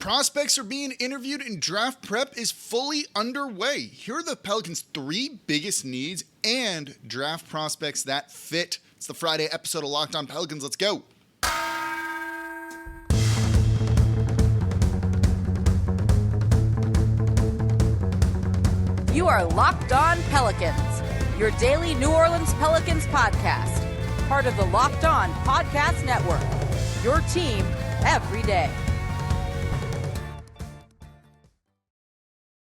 Prospects are being interviewed and draft prep is fully underway. Here are the Pelicans' three biggest needs and draft prospects that fit. It's the Friday episode of Locked On Pelicans. Let's go. You are Locked On Pelicans, your daily New Orleans Pelicans podcast. Part of the Locked On Podcast Network, your team every day.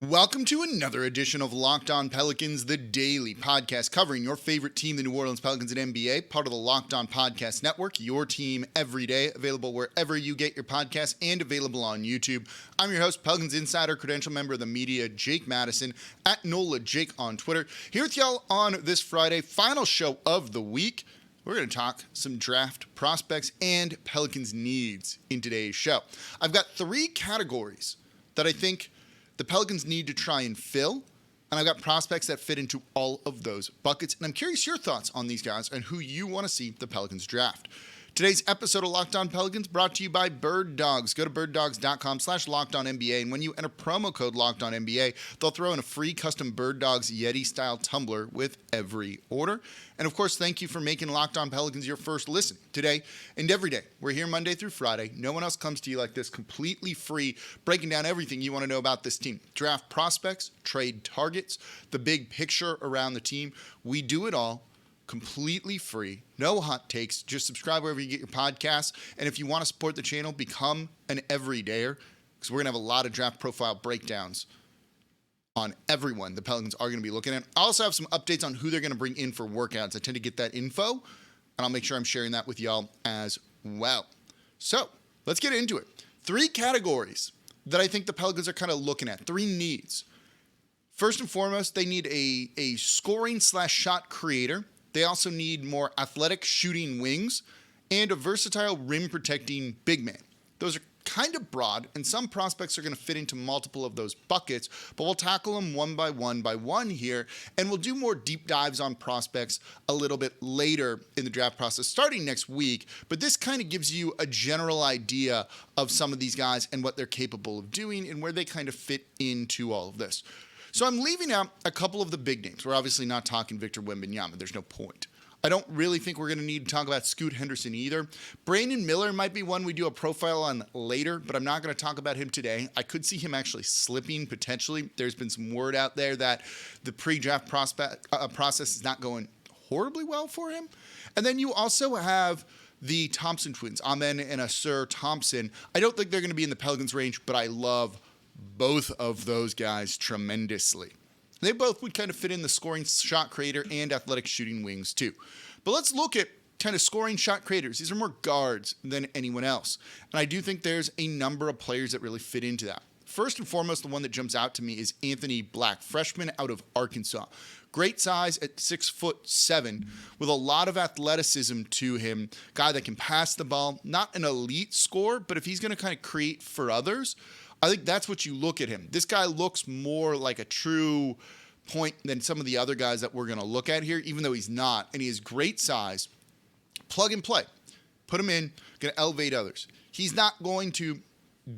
Welcome to another edition of Locked On Pelicans, the daily podcast covering your favorite team, the New Orleans Pelicans and NBA, part of the Locked On Podcast Network, your team every day, available wherever you get your podcasts and available on YouTube. I'm your host, Pelicans Insider, credential member of the media, Jake Madison, at NOLA Jake on Twitter. Here with y'all on this Friday, final show of the week. We're going to talk some draft prospects and Pelicans needs in today's show. I've got three categories that I think the Pelicans need to try and fill, and I've got prospects that fit into all of those buckets, and I'm curious your thoughts on these guys and who you want to see the Pelicans draft. Today's episode of Locked On Pelicans brought to you by Bird Dogs. Go to birddogs.com/LockedOnNBA, and when you enter promo code LockedOnNBA, they'll throw in a free custom Bird Dogs Yeti-style tumbler with every order. And of course, thank you for making Locked On Pelicans your first listen today and every day. We're here Monday through Friday. No one else comes to you like this, completely free, breaking down everything you want to know about this team. Draft prospects, trade targets, the big picture around the team. We do it all completely free, no hot takes. Just subscribe wherever you get your podcasts. And if you want to support the channel, become an everydayer, because we're going to have a lot of draft profile breakdowns on everyone the Pelicans are going to be looking at. I also have some updates on who they're going to bring in for workouts. I tend to get that info, and I'll make sure I'm sharing that with y'all as well. So let's get into it. Three categories that I think the Pelicans are kind of looking at, three needs. First and foremost, they need a scoring/shot creator. They also need more athletic shooting wings and a versatile rim-protecting big man. Those are kind of broad, and some prospects are going to fit into multiple of those buckets, but we'll tackle them one by one here, and we'll do more deep dives on prospects a little bit later in the draft process, starting next week, but this kind of gives you a general idea of some of these guys and what they're capable of doing and where they kind of fit into all of this. So I'm leaving out a couple of the big names. We're obviously not talking Victor Wembanyama. There's no point. I don't really think we're going to need to talk about Scoot Henderson either. Leonard Miller might be one we do a profile on later, but I'm not going to talk about him today. I could see him actually slipping potentially. There's been some word out there that the pre-draft process is not going horribly well for him. And then you also have the Thompson twins, Amen and Asur Thompson. I don't think they're going to be in the Pelicans range, but I love both of those guys tremendously. They both would kind of fit in the scoring shot creator and athletic shooting wings too. But let's look at kind of scoring shot creators. These are more guards than anyone else. And I do think there's a number of players that really fit into that. First and foremost, the one that jumps out to me is Anthony Black, freshman out of Arkansas. Great size at 6'7", with a lot of athleticism to him. Guy that can pass the ball, not an elite scorer, but if he's going to kind of create for others, I think that's what you look at him. This guy looks more like a true point than some of the other guys that we're going to look at here, even though he's not. And he has great size. Plug and play. Put him in, going to elevate others. He's not going to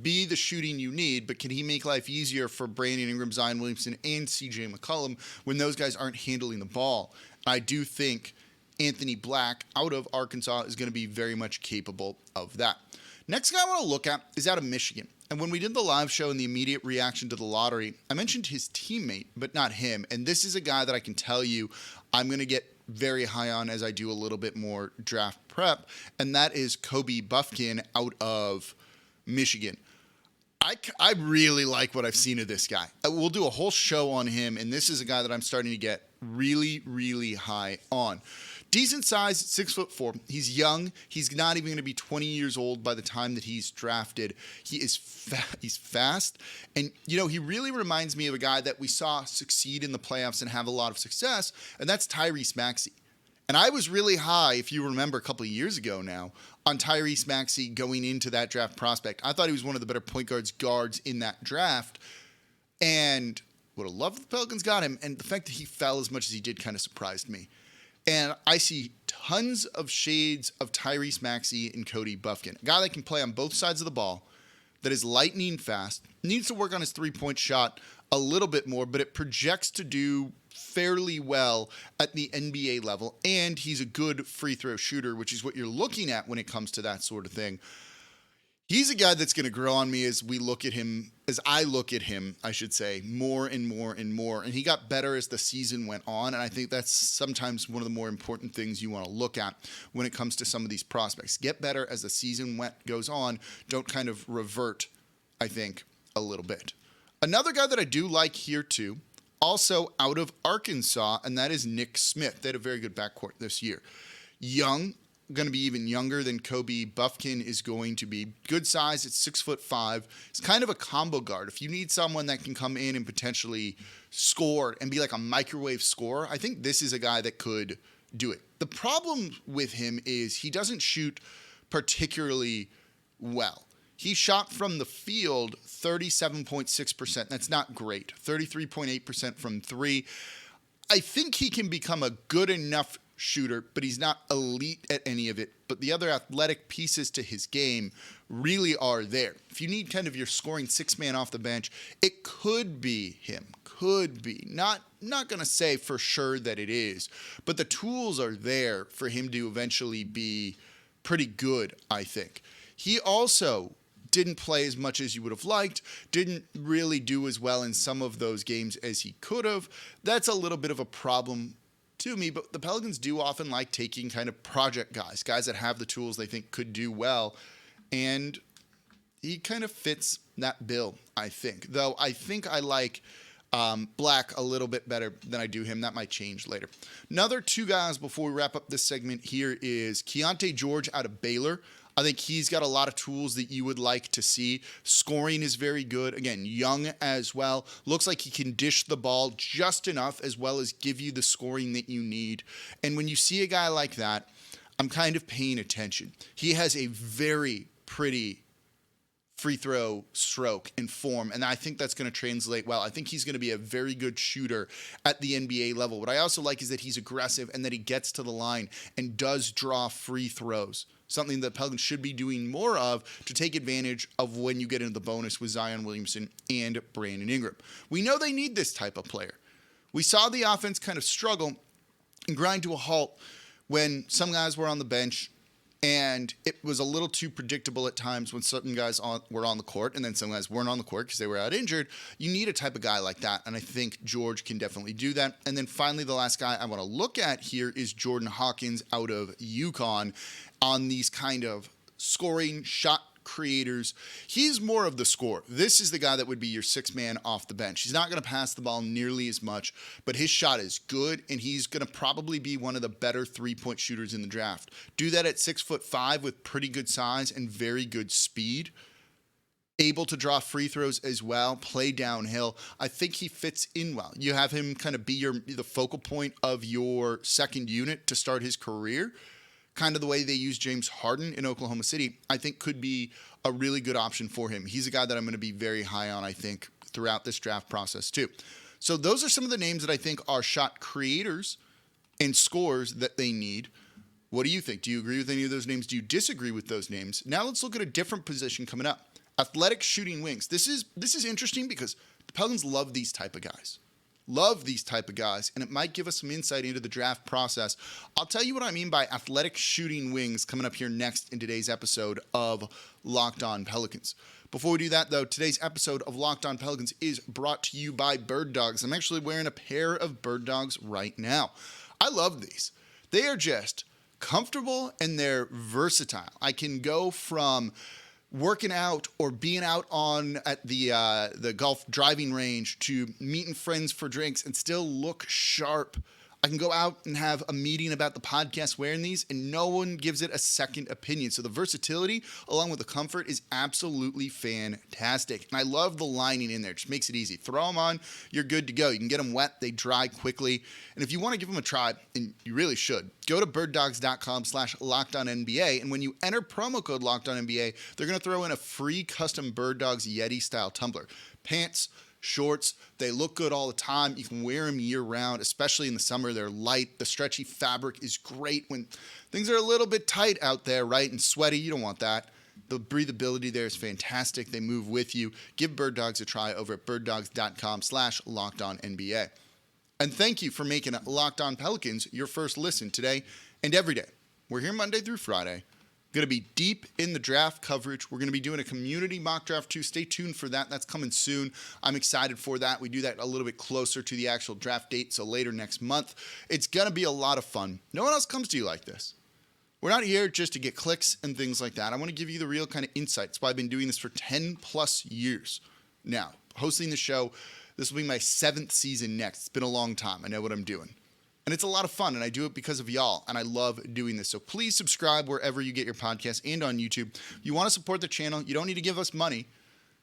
be the shooting you need, but can he make life easier for Brandon Ingram, Zion Williamson, and CJ McCollum when those guys aren't handling the ball? I do think Anthony Black out of Arkansas is going to be very much capable of that. Next guy I want to look at is out of Michigan. And when we did the live show and the immediate reaction to the lottery, I mentioned his teammate, but not him. And this is a guy that I can tell you I'm going to get very high on as I do a little bit more draft prep, and that is Kobe Bufkin out of Michigan. I really like what I've seen of this guy. We'll do a whole show on him, and this is a guy that I'm starting to get really, really high on. Decent size, 6'4". He's young. He's not even going to be 20 years old by the time that he's drafted. He is he's fast. And, you know, he really reminds me of a guy that we saw succeed in the playoffs and have a lot of success, and that's Tyrese Maxey. And I was really high, if you remember a couple of years ago now, on Tyrese Maxey going into that draft prospect. I thought he was one of the better point guards in that draft. And would have loved if the Pelicans got him. And the fact that he fell as much as he did kind of surprised me. And I see tons of shades of Tyrese Maxey and Kobe Bufkin. A guy that can play on both sides of the ball, that is lightning fast, needs to work on his three-point shot a little bit more, but it projects to do fairly well at the NBA level, and he's a good free throw shooter, which is what you're looking at when it comes to that sort of thing. He's a guy that's going to grow on me as I look at him, I should say, more and more and more. And he got better as the season went on. And I think that's sometimes one of the more important things you want to look at when it comes to some of these prospects. Get better as the season goes on. Don't kind of revert, I think, a little bit. Another guy that I do like here too, also out of Arkansas, and that is Nick Smith. They had a very good backcourt this year. Young, going to be even younger than Kobe Bufkin is going to be. Good size, it's 6'5". It's kind of a combo guard. If you need someone that can come in and potentially score and be like a microwave scorer, I think this is a guy that could do it. The problem with him is he doesn't shoot particularly well. He shot from the field 37.6%. That's not great. 33.8% from three. I think he can become a good enough shooter, but he's not elite at any of it. But the other athletic pieces to his game really are there. If you need kind of your scoring six-man off the bench, it could be him. Could be. Not going to say for sure that it is, but the tools are there for him to eventually be pretty good, I think. He also didn't play as much as you would have liked, didn't really do as well in some of those games as he could have. That's a little bit of a problem to me, but the Pelicans do often like taking kind of project guys that have the tools they think could do well, and he kind of fits that bill, I think. Though I think I like Black a little bit better than I do him. That might change later. Another two guys before we wrap up this segment here is Keontae George out of Baylor. I think he's got a lot of tools that you would like to see. Scoring is very good. Again, young as well. Looks like he can dish the ball just enough as well as give you the scoring that you need. And when you see a guy like that, I'm kind of paying attention. He has a very pretty free throw stroke and form, and I think that's going to translate well. I think he's going to be a very good shooter at the NBA level. What I also like is that he's aggressive and that he gets to the line and does draw free throws. Something that Pelicans should be doing more of to take advantage of when you get into the bonus with Zion Williamson and Brandon Ingram. We know they need this type of player. We saw the offense kind of struggle and grind to a halt when some guys were on the bench, and it was a little too predictable at times when certain guys were on the court and then some guys weren't on the court because they were out injured. You need a type of guy like that, and I think George can definitely do that. And then finally, the last guy I want to look at here is Jordan Hawkins out of UConn on these kind of scoring shot creators. He's more of the scorer. This is the guy that would be your sixth man off the bench. He's not going to pass the ball nearly as much, but his shot is good, and he's going to probably be one of the better three-point shooters in the draft. Do that at 6'5" with pretty good size and very good speed. Able to draw free throws as well, play downhill. I think he fits in well. You have him kind of be the focal point of your second unit to start his career. Kind of the way they use James Harden in Oklahoma City, I think could be a really good option for him. He's a guy that I'm going to be very high on, I think, throughout this draft process too. So those are some of the names that I think are shot creators and scorers that they need. What do you think? Do you agree with any of those names? Do you disagree with those names? Now let's look at a different position coming up. Athletic shooting wings. This is interesting because the Pelicans love these type of guys. And it might give us some insight into the draft process. I'll tell you what I mean by athletic shooting wings coming up here next in today's episode of Locked On Pelicans. Before we do that, though, today's episode of Locked On Pelicans is brought to you by Bird Dogs. I'm actually wearing a pair of Bird Dogs right now. I love these. They are just comfortable and they're versatile. I can go from working out or being out at the golf driving range to meeting friends for drinks and still look sharp. I can go out and have a meeting about the podcast wearing these and no one gives it a second opinion. So the versatility along with the comfort is absolutely fantastic. And I love the lining in there. It just makes it easy. Throw them on, you're good to go. You can get them wet, they dry quickly. And if you want to give them a try, and you really should, go to birddogs.com/LockedOnNBA. And when you enter promo code LockedOnNBA, they're going to throw in a free custom Bird Dogs Yeti style tumbler. Pants, shorts, they look good all the time. You can wear them year round, especially in the summer. They're light. The stretchy fabric is great when things are a little bit tight out there, right? And sweaty. You don't want that. The breathability there is fantastic. They move with you. Give Bird Dogs a try over at birddogs.com/LockedOnNBA. And thank you for making Locked On Pelicans your first listen today and every day. We're here Monday through Friday. Going to be deep in the draft coverage. We're going to be doing a community mock draft too. Stay tuned for that. That's coming soon. I'm excited for that. We do that a little bit closer to the actual draft date, so later next month. It's going to be a lot of fun. No one else comes to you like this. We're not here just to get clicks and things like that. I want to give you the real kind of insights. That's why I've been doing this for 10 plus years now. Hosting the show, this will be my 7th season next. It's been a long time. I know what I'm doing. And it's a lot of fun, and I do it because of y'all, and I love doing this. So please subscribe wherever you get your podcasts and on YouTube. If you want to support the channel, you don't need to give us money.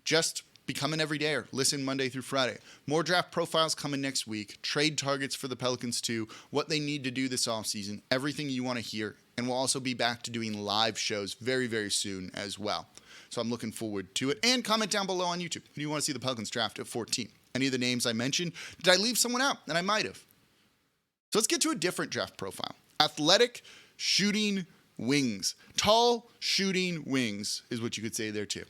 Just become an everydayer. Listen Monday through Friday. More draft profiles coming next week. Trade targets for the Pelicans too. What they need to do this offseason. Everything you want to hear. And we'll also be back to doing live shows very, very soon as well. So I'm looking forward to it. And comment down below on YouTube. Who do you want to see the Pelicans draft at 14? Any of the names I mentioned? Did I leave someone out? And I might have. So let's get to a different draft profile. Athletic shooting wings. Tall shooting wings is what you could say there too.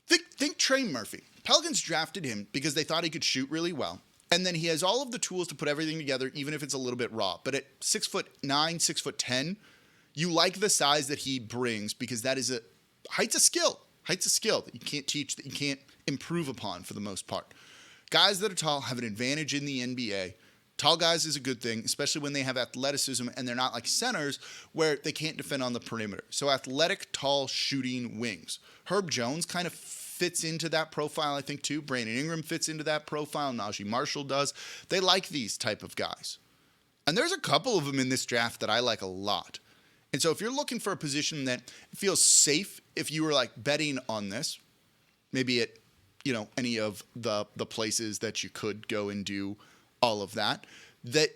Think Trey Murphy. Pelicans drafted him because they thought he could shoot really well. And then he has all of the tools to put everything together, even if it's a little bit raw. But at 6'9", 6'10", you like the size that he brings because that is height's a skill. Height's a skill that you can't teach, that you can't improve upon for the most part. Guys that are tall have an advantage in the NBA. Tall guys is a good thing, especially when they have athleticism and they're not like centers where they can't defend on the perimeter. So athletic, tall, shooting wings. Herb Jones kind of fits into that profile, I think, too. Brandon Ingram fits into that profile. Najee Marshall does. They like these type of guys. And there's a couple of them in this draft that I like a lot. And so if you're looking for a position that feels safe, if you were like betting on this, maybe at, any of the places that you could go and do all of that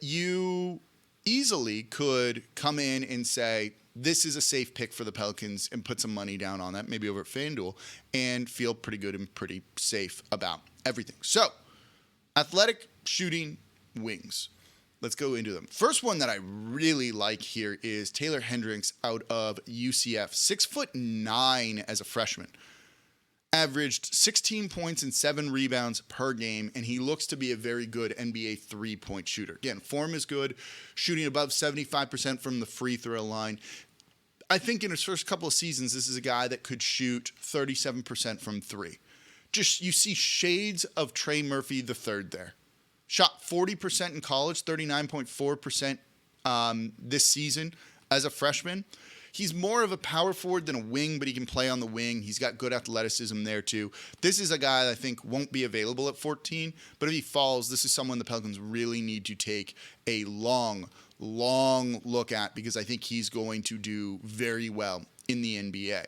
you easily could come in and say, this is a safe pick for the Pelicans and put some money down on that, maybe over at FanDuel, and feel pretty good and pretty safe about everything. So, athletic shooting wings. Let's go into them. First one that I really like here is Taylor Hendricks out of UCF. 6'9" as a freshman. Averaged 16 points and 7 rebounds per game, and he looks to be a very good NBA three-point shooter. Again, form is good, shooting above 75% from the free throw line. I think in his first couple of seasons, this is a guy that could shoot 37% from three. Just, you see shades of Trey Murphy III there. Shot 40% in college, 39.4% this season as a freshman. He's more of a power forward than a wing, but he can play on the wing. He's got good athleticism there too. This is a guy that I think won't be available at 14, but if he falls, this is someone the Pelicans really need to take a long look at because I think he's going to do very well in the NBA.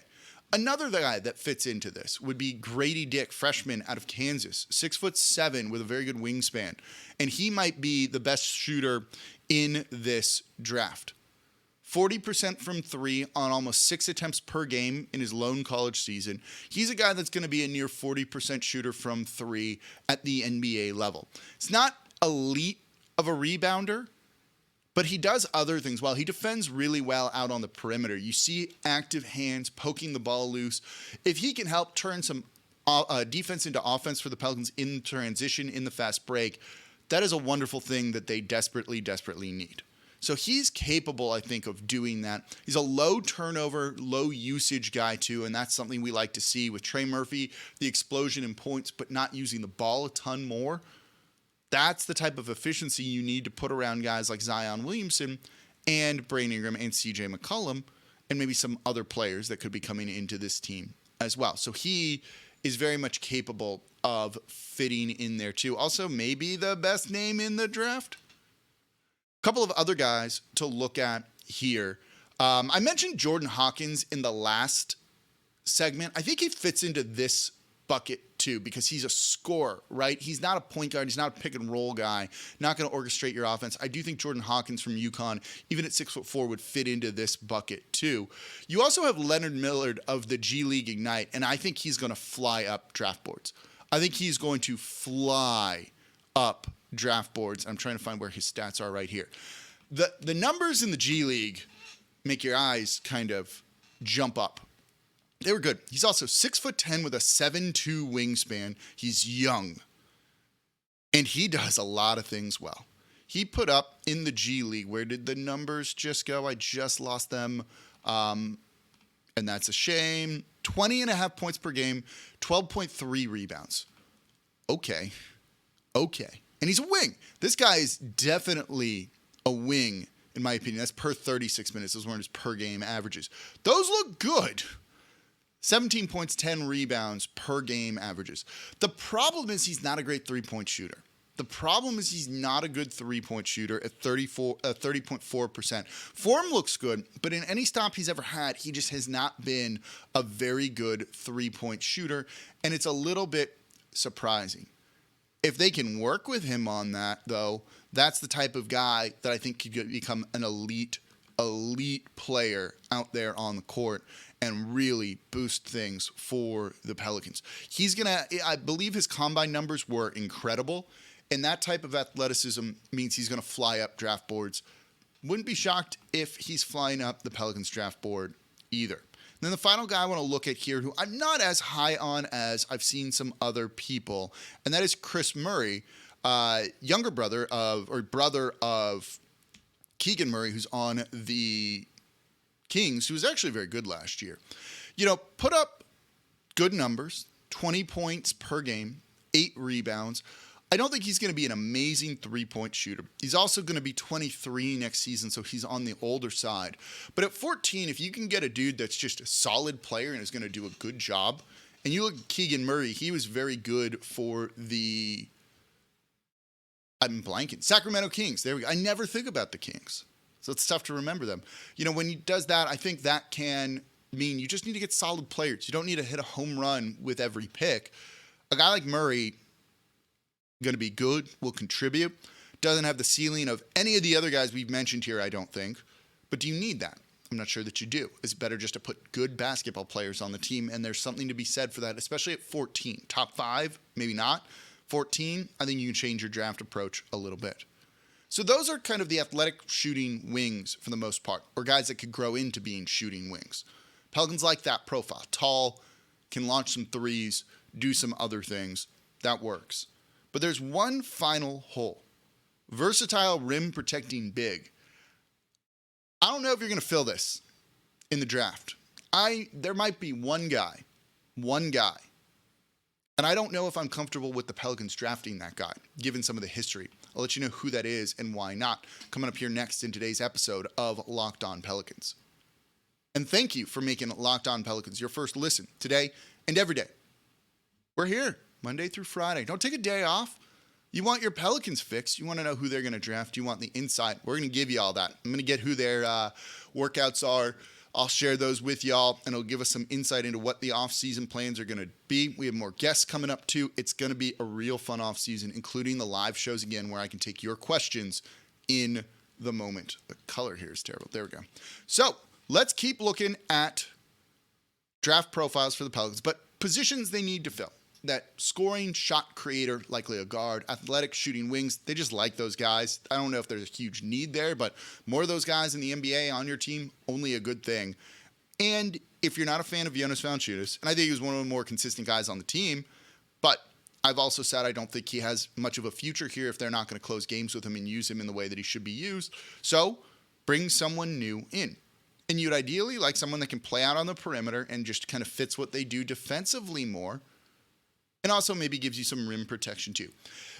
Another guy that fits into this would be Grady Dick, freshman out of Kansas, 6'7" with a very good wingspan. And he might be the best shooter in this draft. 40% from three on almost 6 attempts per game in his lone college season. He's a guy that's going to be a near 40% shooter from three at the NBA level. It's not elite of a rebounder, but he does other things well. He defends really well out on the perimeter. You see active hands poking the ball loose. If he can help turn some defense into offense for the Pelicans in transition in the fast break, that is a wonderful thing that they desperately need. So he's capable, I think, of doing that. He's a low turnover, low usage guy too, and that's something we like to see with Trey Murphy, the explosion in points, but not using the ball a ton more. That's the type of efficiency you need to put around guys like Zion Williamson and Brandon Ingram and CJ McCollum and maybe some other players that could be coming into this team as well. So he is very much capable of fitting in there too. Also, maybe the best name in the draft. A couple of other guys to look at here. I mentioned Jordan Hawkins in the last segment. I think he fits into this bucket too because he's a scorer, right? He's not a point guard. He's not a pick and roll guy. Not going to orchestrate your offense. I do think Jordan Hawkins from UConn, even at 6'4", would fit into this bucket too. You also have Leonard Miller of the G League Ignite, and I think he's going to fly up draft boards. I think he's going to fly up draft boards. I'm trying to find where his stats are right here. The numbers in the G League make your eyes kind of jump up. They were good. He's also 6'10" with a 7'2" wingspan. He's young. And he does a lot of things well. He put up in the G League, where did the numbers just go? I just lost them. And that's a shame. 20.5 points per game, 12.3 rebounds. Okay. And he's a wing. This guy is definitely a wing, in my opinion. That's per 36 minutes. Those weren't his per game averages. Those look good. 17 points, 10 rebounds per game averages. The problem is he's not a great three-point shooter. The problem is he's not a good three-point shooter at 30.4%. Form looks good, but in any stop he's ever had, he just has not been a very good three-point shooter, and it's a little bit surprising. If they can work with him on that, though, that's the type of guy that I think could become an elite player out there on the court and really boost things for the Pelicans. I believe his combine numbers were incredible, and that type of athleticism means he's going to fly up draft boards. Wouldn't be shocked if he's flying up the Pelicans draft board either. And then the final guy I want to look at here, who I'm not as high on as I've seen some other people, and that is Chris Murray, brother of Keegan Murray, who's on the Kings, who was actually very good last year. Put up good numbers, 20 points per game, 8 rebounds. I don't think he's going to be an amazing three-point shooter. He's also going to be 23 next season, so he's on the older side. But at 14, if you can get a dude that's just a solid player and is going to do a good job, and you look at Keegan Murray, he was very good for Sacramento Kings. There we go. I never think about the Kings, so it's tough to remember them. When he does that, I think that can mean you just need to get solid players. You don't need to hit a home run with every pick. A guy like Murray, going to be good, will contribute, doesn't have the ceiling of any of the other guys we've mentioned here, I don't think. But do you need that? I'm not sure that you do. It's better just to put good basketball players on the team, and there's something to be said for that, especially at 14. Top 5, maybe not. 14, I think you can change your draft approach a little bit. So those are kind of the athletic shooting wings for the most part, or guys that could grow into being shooting wings. Pelicans like that profile. Tall, can launch some threes, do some other things. That works. But there's one final hole. Versatile rim protecting big. I don't know if you're going to fill this in the draft. There might be one guy. And I don't know if I'm comfortable with the Pelicans drafting that guy, given some of the history. I'll let you know who that is and why not, coming up here next in today's episode of Locked On Pelicans. And thank you for making Locked On Pelicans your first listen today and every day. We're here Monday through Friday. Don't take a day off. You want your Pelicans fix. You want to know who they're going to draft. You want the insight. We're going to give you all that. I'm going to get who their workouts are. I'll share those with y'all, and it'll give us some insight into what the off-season plans are going to be. We have more guests coming up, too. It's going to be a real fun off-season, including the live shows again, where I can take your questions in the moment. The color here is terrible. There we go. So let's keep looking at draft profiles for the Pelicans, but positions they need to fill. That scoring shot creator, likely a guard, athletic shooting wings, they just like those guys. I don't know if there's a huge need there, but more of those guys in the NBA on your team, only a good thing. And if you're not a fan of Jonas Valanciunas, and I think he was one of the more consistent guys on the team, but I've also said I don't think he has much of a future here if they're not going to close games with him and use him in the way that he should be used. So bring someone new in. And you'd ideally like someone that can play out on the perimeter and just kind of fits what they do defensively more. And also maybe gives you some rim protection too.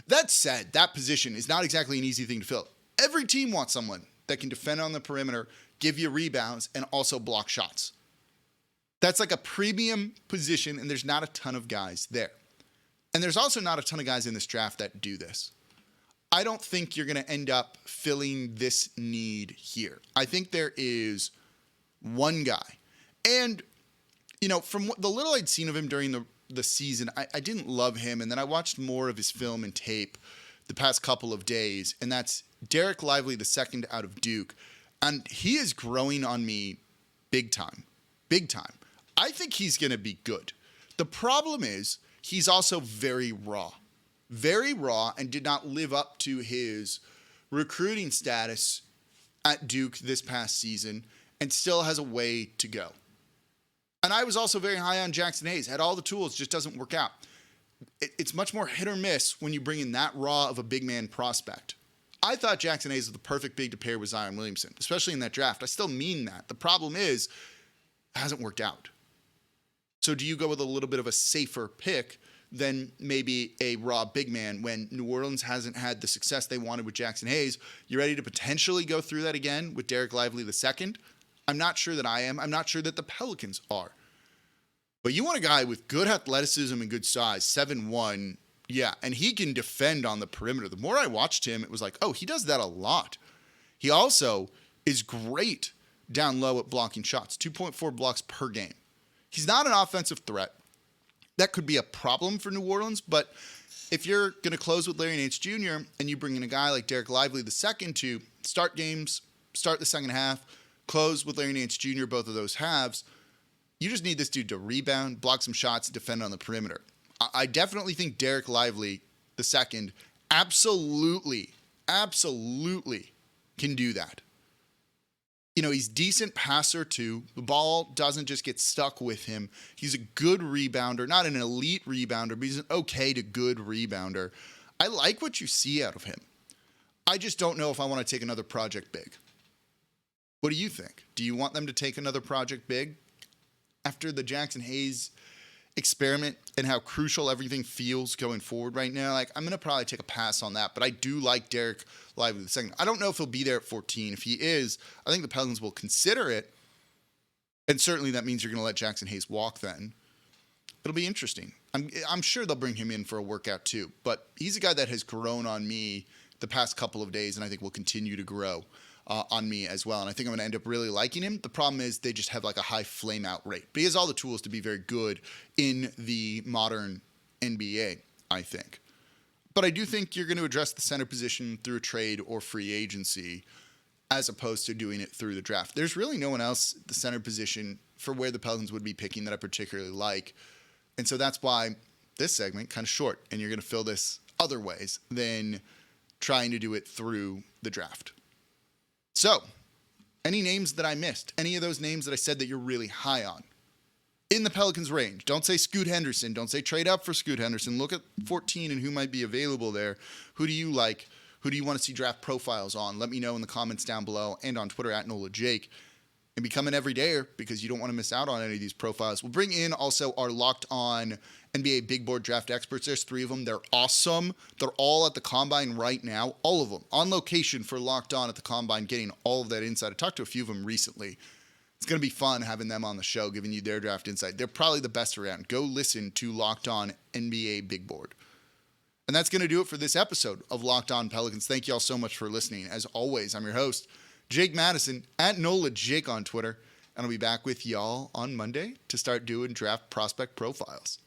That said, that position is not exactly an easy thing to fill. Every team wants someone that can defend on the perimeter, give you rebounds, and also block shots. That's like a premium position, and there's not a ton of guys there. And there's also not a ton of guys in this draft that do this. I don't think you're going to end up filling this need here. I think there is one guy. And, from the little I'd seen of him during the season, I didn't love him, and then I watched more of his film and tape the past couple of days, and that's Dereck Lively II out of Duke, and he is growing on me big time. I think he's going to be good. The problem is he's also very raw, and did not live up to his recruiting status at Duke this past season, and still has a way to go. And I was also very high on Jackson Hayes. Had all the tools, just doesn't work out. It's much more hit or miss when you bring in that raw of a big man prospect. I thought Jackson Hayes was the perfect big to pair with Zion Williamson, especially in that draft. I still mean that. The problem is, it hasn't worked out. So do you go with a little bit of a safer pick than maybe a raw big man when New Orleans hasn't had the success they wanted with Jackson Hayes? You ready to potentially go through that again with Dereck Lively II? I'm not sure that I am. I'm not sure that the Pelicans are. But you want a guy with good athleticism and good size, 7'1", yeah, and he can defend on the perimeter. The more I watched him, it was like, oh, he does that a lot. He also is great down low at blocking shots, 2.4 blocks per game. He's not an offensive threat. That could be a problem for New Orleans, but if you're going to close with Larry Nance Jr. and you bring in a guy like Dereck Lively II to start games, start the second half, close with Larry Nance Jr., both of those halves, you just need this dude to rebound, block some shots, and defend on the perimeter. I definitely think Dereck Lively II absolutely can do that. You know, he's decent passer too. The ball doesn't just get stuck with him. He's a good rebounder, not an elite rebounder, but he's an okay to good rebounder. I like what you see out of him. I just don't know if I want to take another project big. What do you think? Do you want them to take another project big? After the Jackson Hayes experiment and how crucial everything feels going forward right now, like, I'm going to probably take a pass on that, but I do like Dereck Lively II. I don't know if he'll be there at 14. If he is, I think the Pelicans will consider it, and certainly that means you're going to let Jackson Hayes walk then. It'll be interesting. I'm sure they'll bring him in for a workout too, but he's a guy that has grown on me the past couple of days, and I think will continue to grow on me as well. And I think I'm going to end up really liking him. The problem is they just have like a high flame out rate, but he has all the tools to be very good in the modern NBA, I think. But I do think you're going to address the center position through a trade or free agency as opposed to doing it through the draft. There's really no one else at the center position for where the Pelicans would be picking that I particularly like. And so that's why this segment kind of short, and you're going to fill this other ways than trying to do it through the draft. So, any names that I missed? Any of those names that I said that you're really high on? In the Pelicans range. Don't say Scoot Henderson. Don't say trade up for Scoot Henderson. Look at 14 and who might be available there. Who do you like? Who do you want to see draft profiles on? Let me know in the comments down below and on Twitter at NolaJake. And become an everydayer because you don't want to miss out on any of these profiles. We'll bring in also our Locked On NBA Big Board Draft experts. There's 3 of them. They're awesome. They're all at the Combine right now. All of them. On location for Locked On at the Combine, getting all of that insight. I talked to a few of them recently. It's going to be fun having them on the show, giving you their draft insight. They're probably the best around. Go listen to Locked On NBA Big Board. And that's going to do it for this episode of Locked On Pelicans. Thank you all so much for listening. As always, I'm your host, Jake Madison, at NolaJake on Twitter. And I'll be back with y'all on Monday to start doing draft prospect profiles.